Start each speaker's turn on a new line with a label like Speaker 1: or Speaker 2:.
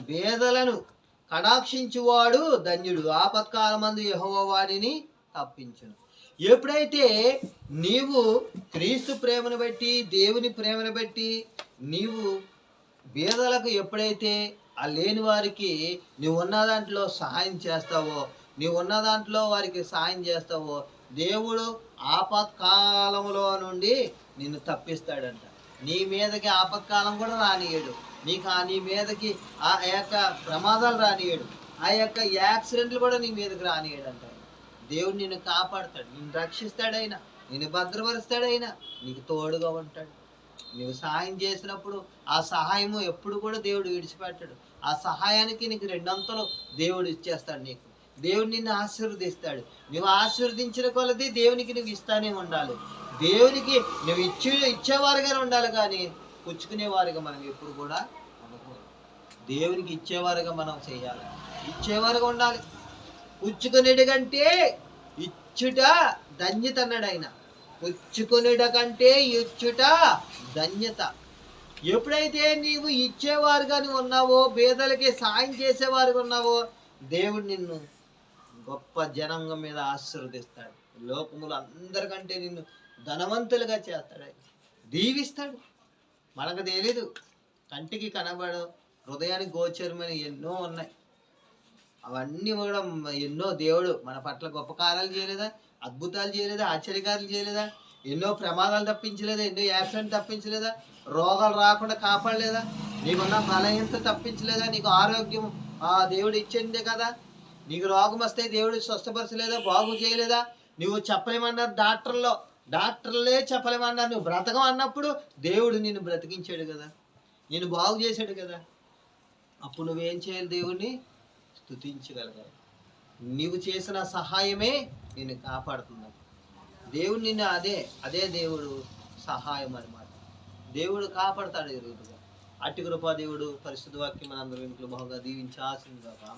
Speaker 1: పేదలను కటాక్షించువాడు ధన్యుడు, ఆపత్కాలమందు యెహోవా వారిని తప్పించును. ఎప్పుడైతే నీవు క్రీస్తు ప్రేమను బట్టి, దేవుని ప్రేమను బట్టి నీవు బీదలకు ఎప్పుడైతే ఆ లేని వారికి నువ్వు ఉన్న దాంట్లో సహాయం చేస్తావో, నీవు ఉన్న దాంట్లో వారికి సహాయం చేస్తావో, దేవుడు ఆపత్కాలంలో నుండి నిన్ను తప్పిస్తాడంట. నీ మీదకి ఆపత్కాలం కూడా రానియడు, నీ మీదకి ఆ యొక్క ప్రమాదాలు రానియడు, ఆ యొక్క యాక్సిడెంట్లు కూడా నీ మీదకి రానియడు అంట. దేవుడు నిన్ను కాపాడుతాడు, నిన్ను రక్షిస్తాడైనా, నిన్ను భద్రపరుస్తాడైనా, నీకు తోడుగా ఉంటాడు. నువ్వు సహాయం చేసినప్పుడు ఆ సహాయము ఎప్పుడు కూడా దేవుడు విడిచిపెట్టాడు. ఆ సహాయానికి నీకు రెండంతలు దేవుడు ఇచ్చేస్తాడు. దేవుడు నిన్ను ఆశీర్వదిస్తాడు. నువ్వు ఆశీర్వదించిన కొలది దేవునికి నువ్వు ఇస్తానే ఉండాలి. దేవునికి నువ్వు ఇచ్చేవారుగానే ఉండాలి, కానీ పుచ్చుకునేవారుగా మనం ఎప్పుడు కూడా ఉండకూడదు. దేవునికి ఇచ్చేవారుగా మనం చేయాలి, ఇచ్చేవారుగా ఉండాలి. పుచ్చుకునేటి కంటే ఇచ్చుట ధన్యత అన్నాడు ఆయన. పుచ్చుకునేట కంటే ఇచ్చుట ధన్యత. ఎప్పుడైతే నీవు ఇచ్చేవారుగా ఉన్నావో, పేదలకి సాయం చేసేవారుగా ఉన్నావో, దేవుడు నిన్ను గొప్ప జనాంగం మీద ఆశీర్వదిస్తాడు. లోకములు అందరికంటే నిన్ను ధనవంతులుగా చేస్తాడు, దీవిస్తాడు. మనకు తెలీదు, కంటికి కనబడు, హృదయానికి గోచరమైన ఎన్నో ఉన్నాయి. అవన్నీ కూడా ఎన్నో దేవుడు మన పట్ల గొప్ప కార్యాలు చేయలేదా, అద్భుతాలు చేయలేదా, ఆశ్చర్యకార్యాలు చేయలేదా, ఎన్నో ప్రమాదాలు తప్పించలేదా, ఎన్నో యాక్సిడెంట్ తప్పించలేదా, రోగాలు రాకుండా కాపాడలేదా, నీకున్న బలహీనత తప్పించలేదా, నీకు ఆరోగ్యం దేవుడు ఇచ్చిందే కదా, నీకు రోగం వస్తే దేవుడు స్వస్థపరచలేదా, బాగు చేయలేదా, నువ్వు చెప్పలేమన్నారు డాక్టర్లే చెప్పలేమన్నారు, నువ్వు బ్రతకం అన్నప్పుడు దేవుడు నిన్ను బ్రతికించాడు కదా, నేను బాగు చేశాడు కదా. అప్పుడు నువ్వేం చేయాలి? దేవుడిని స్తుతించగలగాలి. నీవు చేసిన సహాయమే నిన్ను కాపాడుతుంది. దేవుడు నిన్ను అదే దేవుడు సహాయం అన్నమాట. దేవుడు కాపాడతాడు ఎరుగుగా. అట్టి కృపా దేవుడు పరిశుద్ధ వాక్యం మనందరూ ఇంట్లో బాగా దీవించి ఆశీర్వదించుగాక.